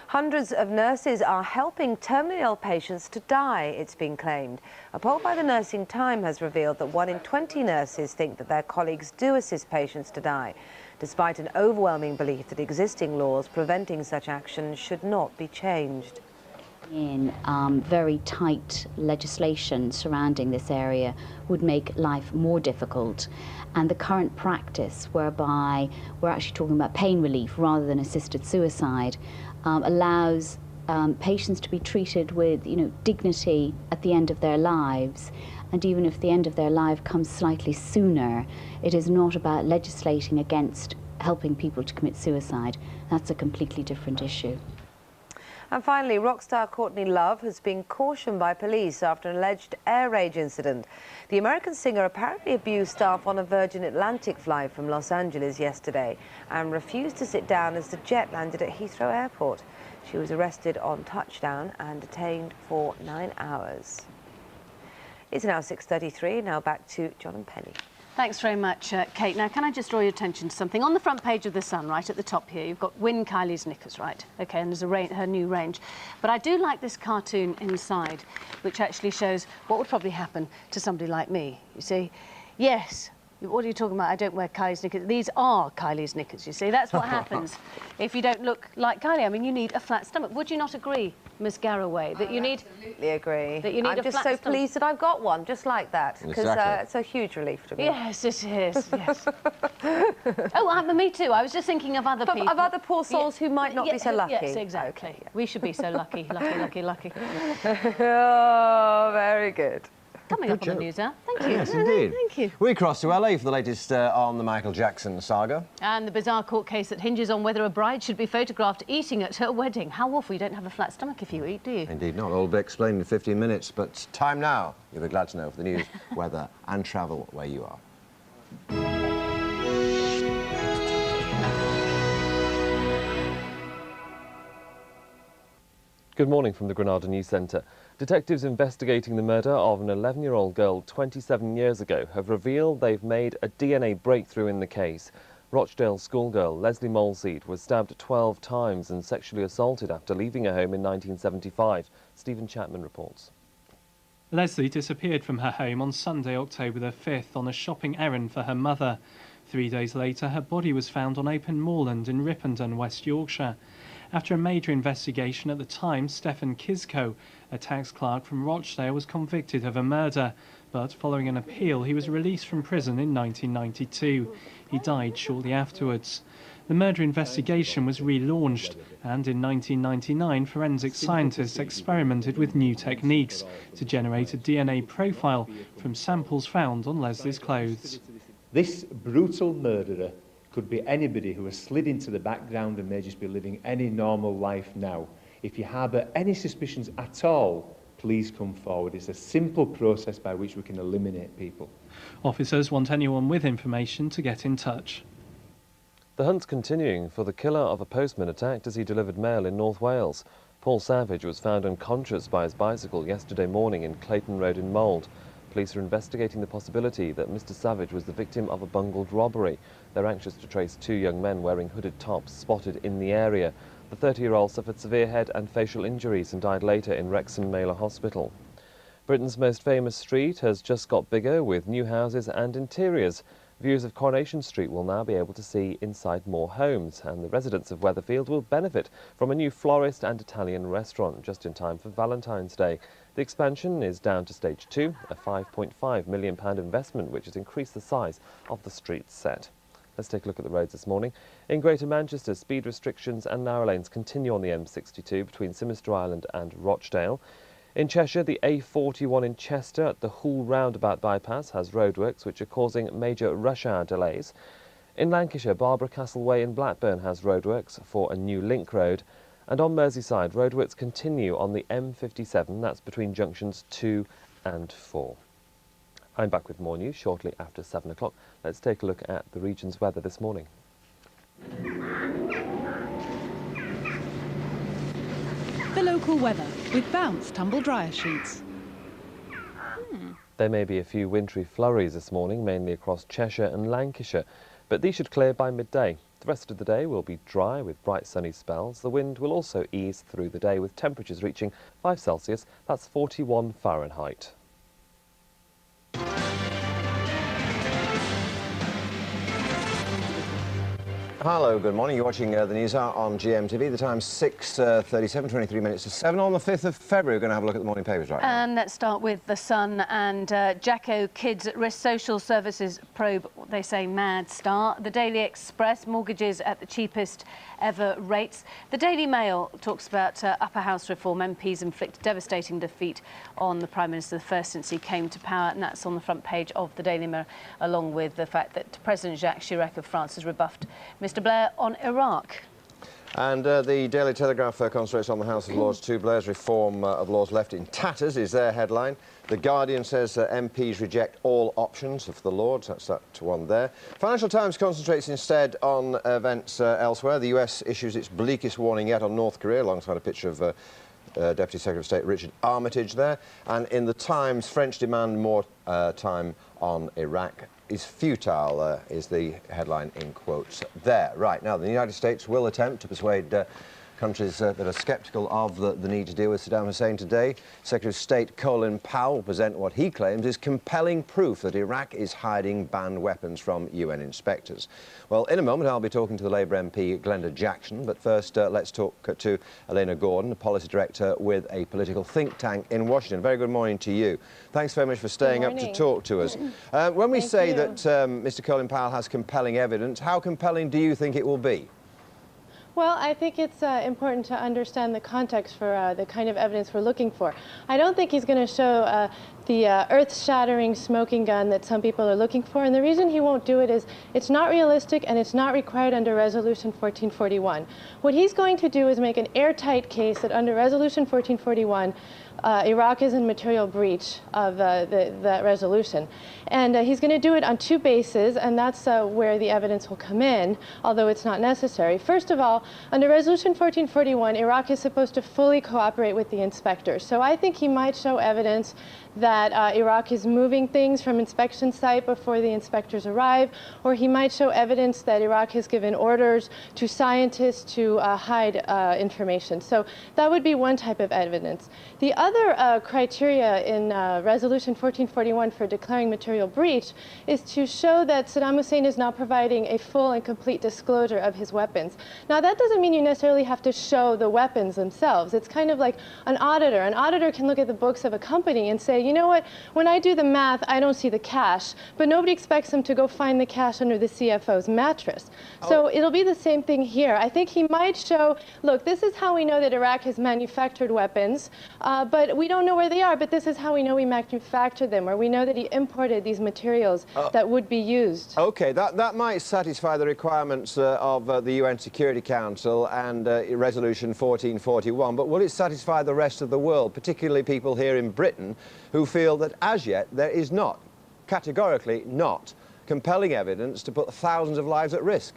Hundreds of nurses are helping terminally ill patients to die, it's been claimed. A poll by the Nursing Time has revealed that 1 in 20 nurses think that their colleagues do assist patients to die, despite an overwhelming belief that existing laws preventing such action should not be changed. In very tight legislation surrounding this area would make life more difficult, and the current practice whereby we're actually talking about pain relief rather than assisted suicide allows patients to be treated with, dignity at the end of their lives. And even if the end of their life comes slightly sooner, it is not about legislating against helping people to commit suicide. That's a completely different issue. And finally, rock star Courtney Love has been cautioned by police after an alleged air rage incident. The American singer apparently abused staff on a Virgin Atlantic flight from Los Angeles yesterday and refused to sit down as the jet landed at Heathrow Airport. She was arrested on touchdown and detained for 9 hours. It's now 6:33. Now back to John and Penny. Thanks very much, Kate. Now, can I just draw your attention to something? On the front page of The Sun, right at the top here, you've got Win Kylie's knickers, right? OK, and there's her new range. But I do like this cartoon inside, which actually shows what would probably happen to somebody like me. You see, yes, what are you talking about? I don't wear Kylie's knickers. These are Kylie's knickers, you see. That's what happens if you don't look like Kylie. I mean, you need a flat stomach. Would you not agree, Miss Garraway, that you need... I absolutely agree. That you need I'm just so pleased that I've got one, just like that, because it's a huge relief to me. Yes, it is, yes. Oh, me too. I was just thinking of other people. Of other poor souls who might not be so lucky. Yes, exactly. Okay, yeah. We should be so lucky, lucky. Oh, very good. Coming up on the news hour. Thank you. Yes, indeed. Thank you. We cross to LA for the latest on the Michael Jackson saga. And the bizarre court case that hinges on whether a bride should be photographed eating at her wedding. How awful, you don't have a flat stomach if you eat, do you? Indeed not. All will be explained in 15 minutes, but time now. You'll be glad to know for the news, weather and travel where you are. Good morning from the Granada News Centre. Detectives investigating the murder of an 11-year-old girl 27 years ago have revealed they've made a DNA breakthrough in the case. Rochdale schoolgirl Leslie Molseed was stabbed 12 times and sexually assaulted after leaving her home in 1975. Stephen Chapman reports. Leslie disappeared from her home on Sunday, October the 5th on a shopping errand for her mother. 3 days later, her body was found on open moorland in Ripondon, West Yorkshire. After a major investigation at the time, Stephen Kisco, a tax clerk from Rochdale, was convicted of a murder, but following an appeal he was released from prison in 1992. He died shortly afterwards. The murder investigation was relaunched, and in 1999 forensic scientists experimented with new techniques to generate a DNA profile from samples found on Leslie's clothes. This brutal murderer could be anybody who has slid into the background and may just be living any normal life now. If you harbour any suspicions at all, please come forward. It's a simple process by which we can eliminate people. Officers want anyone with information to get in touch. The hunt's continuing for the killer of a postman attacked as he delivered mail in North Wales. Paul Savage was found unconscious by his bicycle yesterday morning in Clayton Road in Mould. Police are investigating the possibility that Mr. Savage was the victim of a bungled robbery. They're anxious to trace two young men wearing hooded tops spotted in the area. The 30-year-old suffered severe head and facial injuries and died later in Wrexham Mailer Hospital. Britain's most famous street has just got bigger with new houses and interiors. Viewers of Coronation Street will now be able to see inside more homes, and the residents of Weatherfield will benefit from a new florist and Italian restaurant just in time for Valentine's Day. The expansion is down to stage 2, a £5.5 million investment which has increased the size of the street set. Let's take a look at the roads this morning. In Greater Manchester, speed restrictions and narrow lanes continue on the M62 between Simister Island and Rochdale. In Cheshire, the A41 in Chester at the Hull roundabout bypass has roadworks which are causing major rush hour delays. In Lancashire, Barbara Castle Way in Blackburn has roadworks for a new link road. And on Merseyside, roadworks continue on the M57, that's between junctions 2 and 4. I'm back with more news shortly after 7 o'clock. Let's take a look at the region's weather this morning. The local weather with Bounce tumble dryer sheets. There may be a few wintry flurries this morning, mainly across Cheshire and Lancashire, but these should clear by midday. The rest of the day will be dry with bright sunny spells. The wind will also ease through the day with temperatures reaching 5 Celsius, that's 41 Fahrenheit. Hello, good morning. You're watching the News Hour on GMTV. The time's 6:37, 23 minutes to 7 on the 5th of February. We're going to have a look at the morning papers right now. And let's start with The Sun and Jacko Kids at Risk. Social Services probe, what they say, mad start. The Daily Express, mortgages at the cheapest ever rates. The Daily Mail talks about upper house reform. MPs inflict devastating defeat on the Prime Minister, the first since he came to power, and that's on the front page of the Daily Mail, along with the fact that President Jacques Chirac of France has rebuffed Mr. Blair on Iraq. And the Daily Telegraph concentrates on the House of Lords too. Blair's reform of laws left in tatters is their headline. The Guardian says MPs reject all options for the Lords. That's that one there. Financial Times concentrates instead on events elsewhere. The US issues its bleakest warning yet on North Korea, alongside a picture of Deputy Secretary of State Richard Armitage there. And in the Times, French demand more time on Iraq is futile, is the headline in quotes there. Right, now the United States will attempt to persuade countries that are sceptical of the need to deal with Saddam Hussein today. Secretary of State Colin Powell will present what he claims is compelling proof that Iraq is hiding banned weapons from UN inspectors. Well, in a moment I'll be talking to the Labour MP Glenda Jackson, but first let's talk to Elena Gordon, a policy director with a political think tank in Washington. Very good morning to you. Thanks very much for staying up to talk to us. When we say that Mr. Colin Powell has compelling evidence, how compelling do you think it will be? Well, I think it's important to understand the context for the kind of evidence we're looking for. I don't think he's going to show the earth-shattering smoking gun that some people are looking for, and the reason he won't do it is it's not realistic and it's not required under Resolution 1441. What he's going to do is make an airtight case that under Resolution 1441, Iraq is in material breach of that resolution. And he's going to do it on two bases, and that's where the evidence will come in, although it's not necessary. First of all, under Resolution 1441, Iraq is supposed to fully cooperate with the inspectors. So I think he might show evidence that Iraq is moving things from inspection site before the inspectors arrive, or he might show evidence that Iraq has given orders to scientists to hide information. So that would be one type of evidence. The other criteria in Resolution 1441 for declaring material breach is to show that Saddam Hussein is not providing a full and complete disclosure of his weapons. Now, that doesn't mean you necessarily have to show the weapons themselves. It's kind of like an auditor. An auditor can look at the books of a company and say, you know what, when I do the math, I don't see the cash, but nobody expects them to go find the cash under the CFO's mattress. So it'll be the same thing here. I think he might show, look, this is how we know that Iraq has manufactured weapons, but we don't know where they are, but this is how we know we manufactured them, or we know that he imported these materials that would be used. OK, that might satisfy the requirements of the UN Security Council and Resolution 1441, but will it satisfy the rest of the world, particularly people here in Britain, who feel that as yet there is not, categorically not, compelling evidence to put thousands of lives at risk?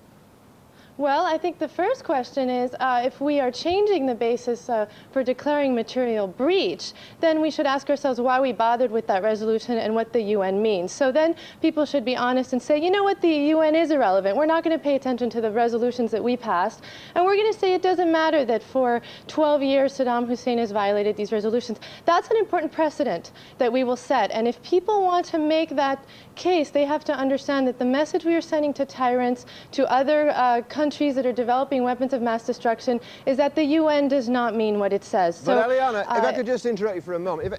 Well, I think the first question is if we are changing the basis for declaring material breach, then we should ask ourselves why we bothered with that resolution and what the UN means. So then people should be honest and say, you know what, the UN is irrelevant. We're not going to pay attention to the resolutions that we passed. And we're going to say it doesn't matter that for 12 years Saddam Hussein has violated these resolutions. That's an important precedent that we will set. And if people want to make that case, they have to understand that the message we are sending to tyrants, to other countries that are developing weapons of mass destruction, is that the UN does not mean what it says. But Eliana, if I could just interrupt you for a moment.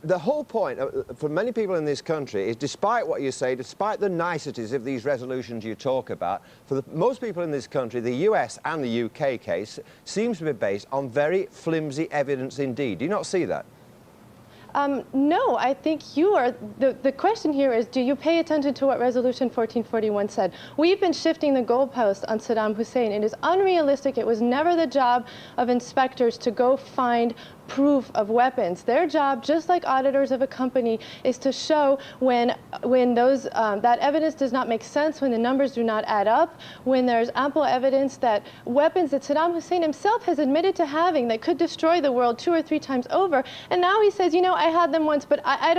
The whole point for many people in this country is, despite what you say, despite the niceties of these resolutions you talk about, for most people in this country, the US and the UK case seems to be based on very flimsy evidence indeed. Do you not see that? No, I think you are. The question here is, do you pay attention to what Resolution 1441 said? We've been shifting the goalpost on Saddam Hussein. It is unrealistic. It was never the job of inspectors to go find proof of weapons. Their job, just like auditors of a company, is to show when that evidence does not make sense, when the numbers do not add up, when there's ample evidence that weapons that Saddam Hussein himself has admitted to having that could destroy the world 2 or 3 times over, and now he says, you know, I had them once, but I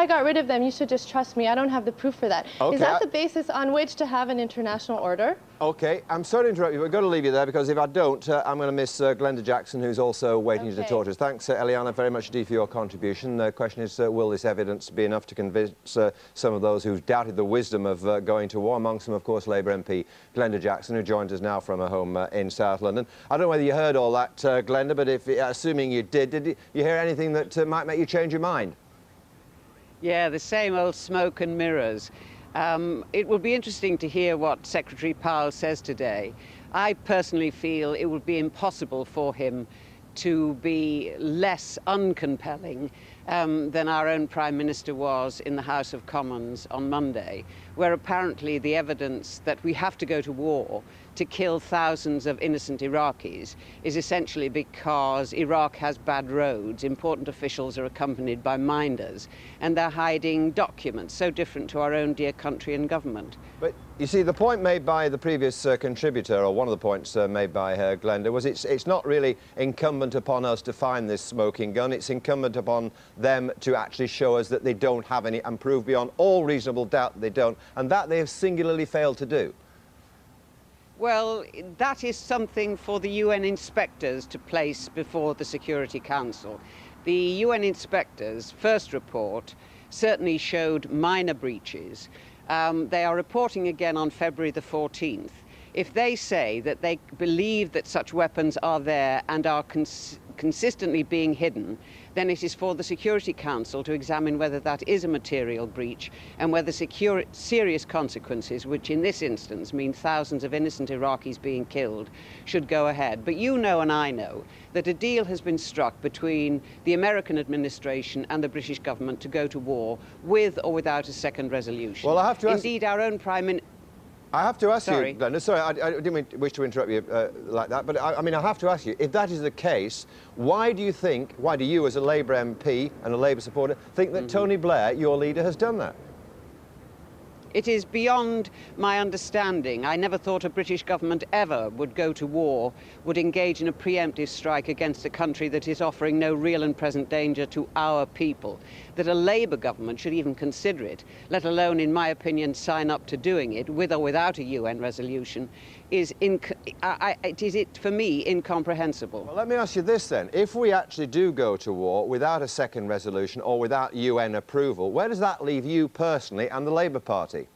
got rid of them. You should just trust me. I don't have the proof for that. Okay. Is that the basis on which to have an international order? OK, I'm sorry to interrupt you, but I've got to leave you there, because if I don't, I'm going to miss Glenda Jackson, who's also waiting to talk to us. Thanks, Eliana, very much indeed for your contribution. The question is, will this evidence be enough to convince some of those who've doubted the wisdom of going to war, amongst them, of course, Labour MP Glenda Jackson, who joins us now from her home in South London. I don't know whether you heard all that, Glenda, but assuming you did you hear anything that might make you change your mind? Yeah, the same old smoke and mirrors. It will be interesting to hear what Secretary Powell says today. I personally feel it would be impossible for him to be less uncompelling than our own Prime Minister was in the House of Commons on Monday, where apparently the evidence that we have to go to war to kill thousands of innocent Iraqis is essentially because Iraq has bad roads, important officials are accompanied by minders, and they're hiding documents so different to our own dear country and government. But you see, the point made by the previous contributor, or one of the points made by her, Glenda, was it's not really incumbent upon us to find this smoking gun. It's incumbent upon them to actually show us that they don't have any, and prove beyond all reasonable doubt that they don't, and that they have singularly failed to do. Well, that is something for the UN inspectors to place before the Security Council. The UN inspectors' first report certainly showed minor breaches. They are reporting again on February the 14th. If they say that they believe that such weapons are there and are consistently being hidden, then it is for the Security Council to examine whether that is a material breach and whether serious consequences, which in this instance mean thousands of innocent Iraqis being killed, should go ahead. But you know and I know that a deal has been struck between the American administration and the British government to go to war with or without a second resolution. Well, I have to ask... Indeed, our own Prime Minister... I have to ask you, Glenda, sorry, I didn't wish to interrupt you like that, but I mean, I have to ask you, if that is the case, why do you as a Labour MP and a Labour supporter think that Tony Blair, your leader, has done that? It is beyond my understanding. I never thought a British government ever would go to war, would engage in a preemptive strike against a country that is offering no real and present danger to our people. That a Labour government should even consider it, let alone, in my opinion, sign up to doing it, with or without a UN resolution, is, for me, incomprehensible. Well, let me ask you this then. If we actually do go to war without a second resolution or without UN approval, where does that leave you personally and the Labour Party?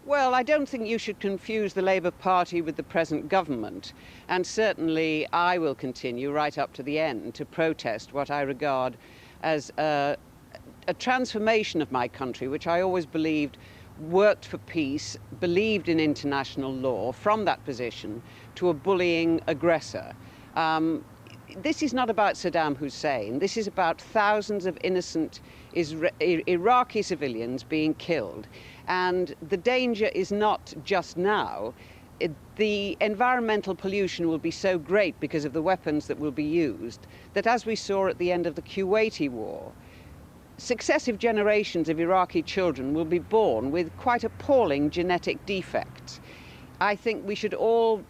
Well, I don't think you should confuse the Labour Party with the present government. And certainly I will continue right up to the end to protest what I regard as a transformation of my country, which I always believed worked for peace, believed in international law, from that position to a bullying aggressor. This is not about Saddam Hussein. This is about thousands of innocent Iraqi civilians being killed. And the danger is not just now. The environmental pollution will be so great because of the weapons that will be used that, as we saw at the end of the Kuwaiti war, successive generations of Iraqi children will be born with quite appalling genetic defects. I think we should all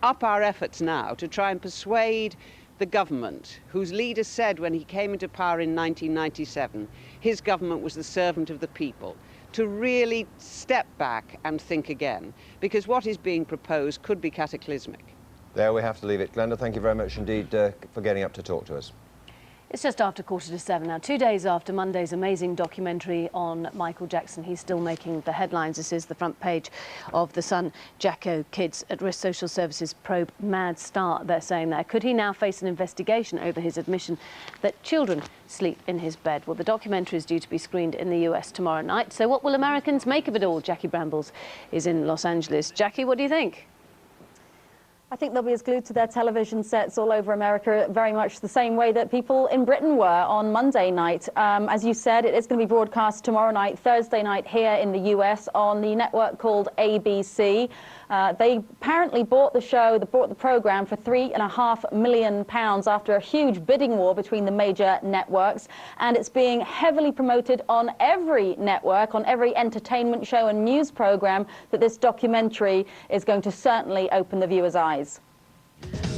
up our efforts now to try and persuade the government, whose leader said when he came into power in 1997, his government was the servant of the people, to really step back and think again, because what is being proposed could be cataclysmic. There we have to leave it. Glenda, thank you very much indeed for getting up to talk to us. It's just after 7:15 now, 2 days after Monday's amazing documentary on Michael Jackson. He's still making the headlines. This is the front page of The Sun. Jacko Kids at Risk Social Services probe mad start, they're saying there. Could he now face an investigation over his admission that children sleep in his bed? Well, the documentary is due to be screened in the US tomorrow night. So what will Americans make of it all? Jackie Brambles is in Los Angeles. Jackie, what do you think? I think they'll be as glued to their television sets all over America, very much the same way that people in Britain were on Monday night. As you said, it is going to be broadcast tomorrow night, Thursday night here in the US on the network called ABC. They apparently bought the programme for £3.5 million after a huge bidding war between the major networks, and it's being heavily promoted on every network, on every entertainment show and news programme, that this documentary is going to certainly open the viewers' eyes.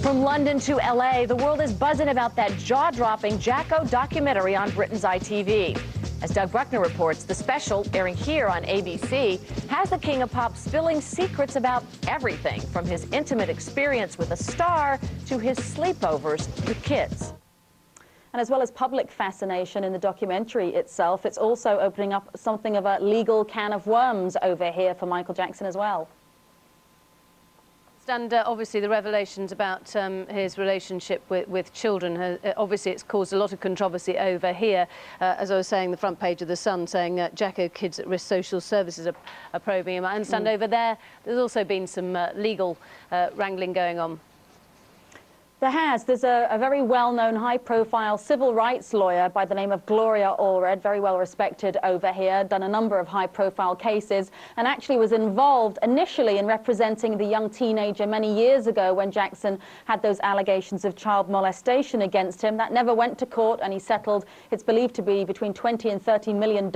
From London to LA, the world is buzzing about that jaw-dropping Jacko documentary on Britain's ITV. As Doug Bruckner reports, the special, airing here on ABC, has the King of Pop spilling secrets about everything, from his intimate experience with a star to his sleepovers with kids. And as well as public fascination in the documentary itself, it's also opening up something of a legal can of worms over here for Michael Jackson as well. And obviously the revelations about his relationship with children, obviously it's caused a lot of controversy over here. As I was saying, the front page of The Sun saying Jacko Kids at Risk Social Services are probing him. I understand over there, there's also been some legal wrangling going on. There's a very well-known, high-profile civil rights lawyer by the name of Gloria Allred, very well respected over here, done a number of high-profile cases, and actually was involved initially in representing the young teenager many years ago when Jackson had those allegations of child molestation against him. That never went to court, and he settled, it's believed to be between $20 and $30 million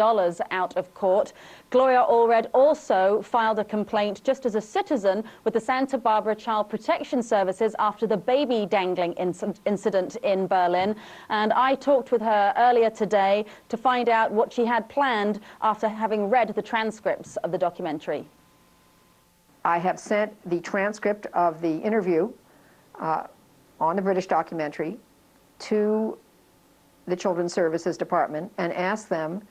out of court. Gloria Allred also filed a complaint just as a citizen with the Santa Barbara Child Protection Services after the baby dangling incident in Berlin. And I talked with her earlier today to find out what she had planned after having read the transcripts of the documentary. I have sent the transcript of the interview on the British documentary to the Children's Services Department and asked them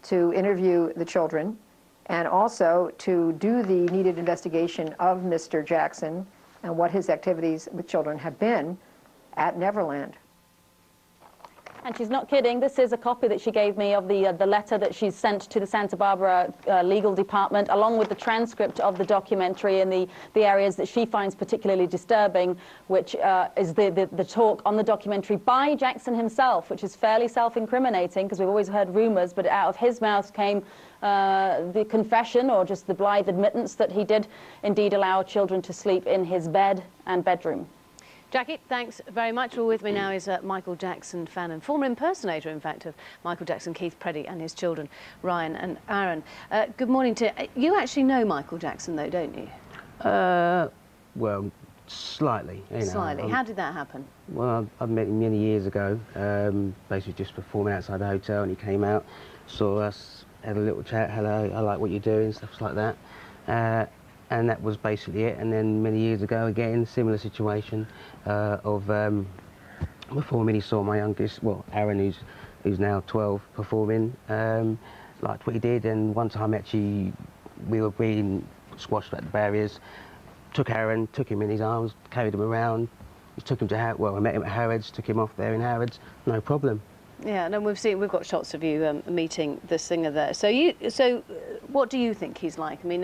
to interview the children and also to do the needed investigation of Mr. Jackson and what his activities with children have been at Neverland. And she's not kidding. This is a copy that she gave me of the letter that she's sent to the Santa Barbara legal department, along with the transcript of the documentary and the areas that she finds particularly disturbing, which is the talk on the documentary by Jackson himself, which is fairly self-incriminating, because we've always heard rumours, but out of his mouth came the confession, or just the blithe admittance, that he did indeed allow children to sleep in his bed and bedroom. Jackie, thanks very much. All with me now is a Michael Jackson fan and former impersonator, in fact, of Michael Jackson, Keith Preddy, and his children, Ryan and Aaron. Good morning to you. You actually know Michael Jackson, though, don't you? Well, slightly. You know, slightly. How did that happen? Well, I met him many years ago, basically just performing outside the hotel, and he came out, saw us, had a little chat, hello, I like what you're doing, stuff like that. And that was basically it. And then many years ago, again, similar situation of performing. He saw my youngest, well, Aaron, who's now 12, performing, liked what he did. And one time, actually, we were being squashed at the barriers. Took Aaron, took him in his arms, carried him around. Took him to well, I met him at Harrods, took him off there in Harrods, no problem. Yeah, and we've got shots of you meeting the singer there. So what do you think he's like? I mean,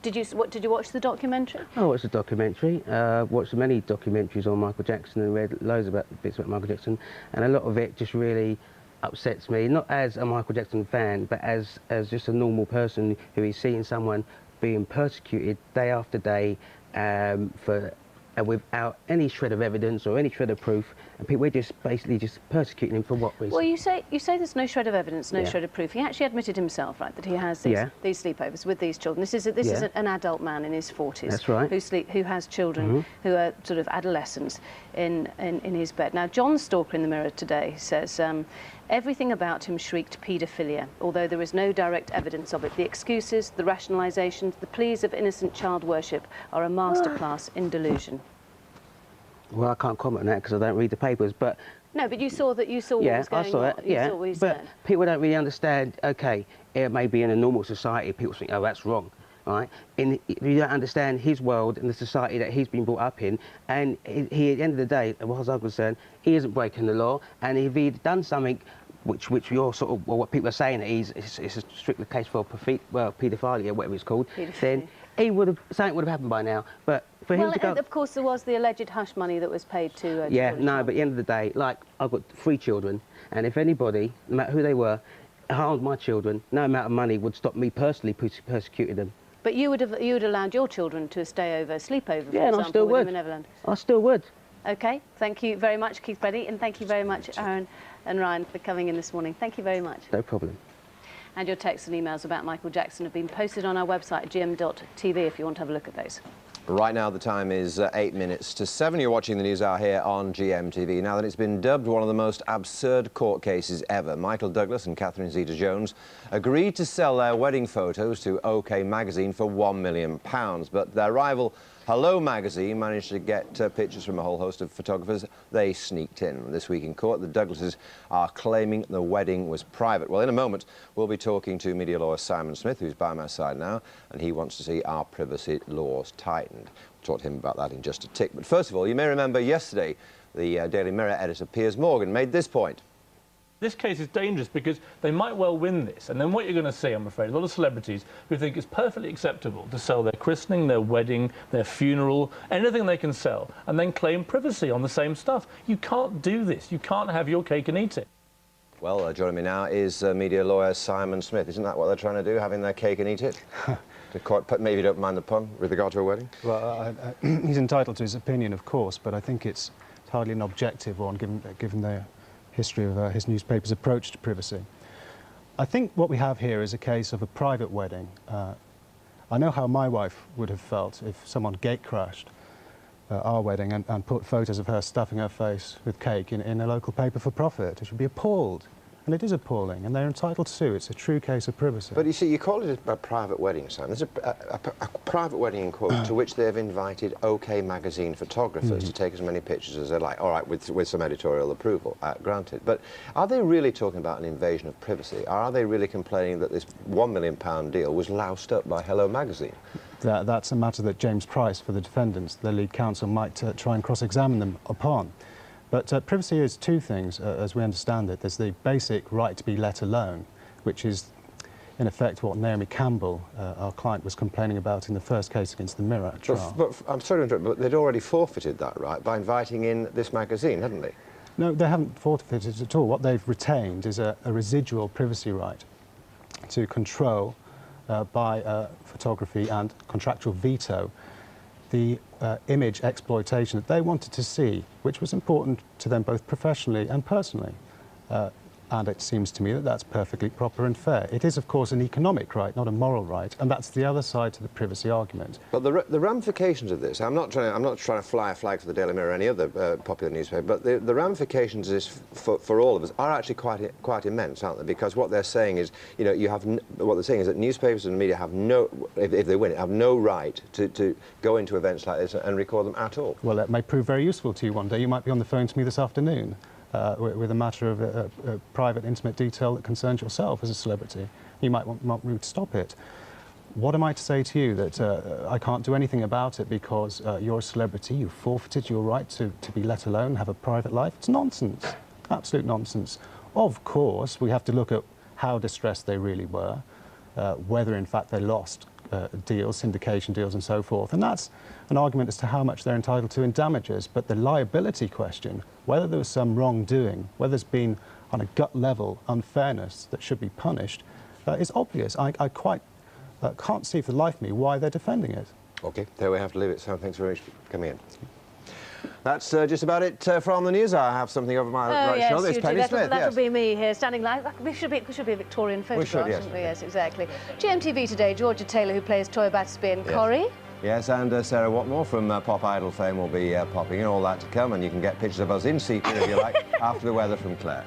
did you watch the documentary? I watched the documentary. Watched many documentaries on Michael Jackson and read loads about bits about Michael Jackson, and a lot of it just really upsets me. Not as a Michael Jackson fan, but as just a normal person who is seeing someone being persecuted day after day without any shred of evidence or any shred of proof, and people are just basically just persecuting him for what reason? Well, you say there's no shred of evidence, no shred of proof. He actually admitted himself, right, that he has these sleepovers with these children. This is an adult man in his 40s. That's right. Who has children who are sort of adolescents in his bed. Now, John Stalker in the Mirror today says, everything about him shrieked paedophilia, although there is no direct evidence of it. The excuses, the rationalisations, the pleas of innocent child worship are a masterclass in delusion. Well, I can't comment on that because I don't read the papers, but... No, but you saw what was going on. Yeah, I saw it, yeah. But people don't really understand, OK, it may be in a normal society, people think, oh, that's wrong, right? You don't understand his world and the society that he's been brought up in, and he, at the end of the day, as far as I'm concerned, he isn't breaking the law, and if he'd done something which you're sort of, well, what people are saying, that it's a strictly case for paedophilia, whatever it's called, then something would have happened by now. But for him to go... of course, there was the alleged hush money that was paid to... yeah, no, but at the end of the day, like, I've got 3 children, and if anybody, no matter who they were, harmed my children, no amount of money would stop me personally persecuting them. But you would allowed your children to stay over, sleep over, for and example, I still would. in Neverland? I still would. OK, thank you very much, Keith Preddy, and thank you very much, Aaron and Ryan, for coming in this morning. Thank you very much. No problem. And your texts and emails about Michael Jackson have been posted on our website at gm.tv if you want to have a look at those. Right now the time is 8 minutes to 7. You're watching the news hour here on GMTV. Now that it's been dubbed one of the most absurd court cases ever, Michael Douglas and Catherine Zeta-Jones agreed to sell their wedding photos to OK magazine for £1 million, but their rival Hello magazine managed to get pictures from a whole host of photographers. They sneaked in. This week in court, the Douglases are claiming the wedding was private. Well, in a moment, we'll be talking to media lawyer Simon Smith, who's by my side now, and he wants to see our privacy laws tightened. We'll talk to him about that in just a tick. But first of all, you may remember yesterday, the Daily Mirror editor, Piers Morgan, made this point. This case is dangerous because they might well win this, and then what you're going to see, I'm afraid, a lot of celebrities who think it's perfectly acceptable to sell their christening, their wedding, their funeral, anything they can sell, and then claim privacy on the same stuff. You can't do this. You can't have your cake and eat it. Well, joining me now is media lawyer Simon Smith. Isn't that what they're trying to do, having their cake and eat it? Maybe you don't mind the pun with regard to a wedding? Well, he's entitled to his opinion, of course, but I think it's hardly an objective one, given the history of his newspaper's approach to privacy. I think what we have here is a case of a private wedding. I know how my wife would have felt if someone gate-crashed our wedding and put photos of her stuffing her face with cake in a local paper for profit. She would be appalled. And it is appalling, and they're entitled to sue. It's a true case of privacy. But you see, you call it a private wedding, Sam. There's a private wedding, in quotes, to which they've invited OK magazine photographers to take as many pictures as they like. All right, with some editorial approval, granted. But are they really talking about an invasion of privacy? Or are they really complaining that this £1 million deal was loused up by Hello magazine? That's a matter that James Price, for the defendants, the lead counsel, might try and cross-examine them upon. But privacy is two things, as we understand it. There's the basic right to be let alone, which is in effect what Naomi Campbell, our client, was complaining about in the first case against the Mirror trial. But I'm sorry to interrupt, but they'd already forfeited that right by inviting in this magazine, hadn't they? No, they haven't forfeited it at all. What they've retained is a residual privacy right to control by photography and contractual veto the image exploitation that they wanted to see, which was important to them both professionally and personally. And it seems to me that that's perfectly proper and fair. It is, of course, an economic right, not a moral right, and that's the other side to the privacy argument. But the ramifications of this, I'm not trying to fly a flag for the Daily Mirror or any other popular newspaper, but the ramifications of this for all of us are actually quite immense, aren't they? Because what they're saying is, you know, what they're saying is that newspapers and media have no, if they win it, have no right to go into events like this and record them at all. Well, that may prove very useful to you one day. You might be on the phone to me this afternoon. With a matter of a private, intimate detail that concerns yourself as a celebrity. You might want me to stop it. What am I to say to you? That I can't do anything about it because you're a celebrity, you forfeited your right to be let alone, have a private life? It's nonsense, absolute nonsense. Of course, we have to look at how distressed they really were, whether in fact they lost deals, syndication deals and so forth. And that's an argument as to how much they're entitled to in damages. But the liability question, whether there was some wrongdoing, whether there's been, on a gut level, unfairness that should be punished, is obvious. I quite can't see for the life of me why they're defending it. OK, there we have to leave it. So thanks very much for coming in. That's just about it from the news. I have something over my right shoulder. It's Penny Smith. That'll be me here, standing like we should be a Victorian photograph, shouldn't we? Yes, exactly. GMTV today, Georgia Taylor, who plays Toy Battersby and Corrie. Yes, and Sarah Watmore from Pop Idol fame will be popping in. All that to come, and you can get pictures of us in secret, if you like, after the weather from Claire.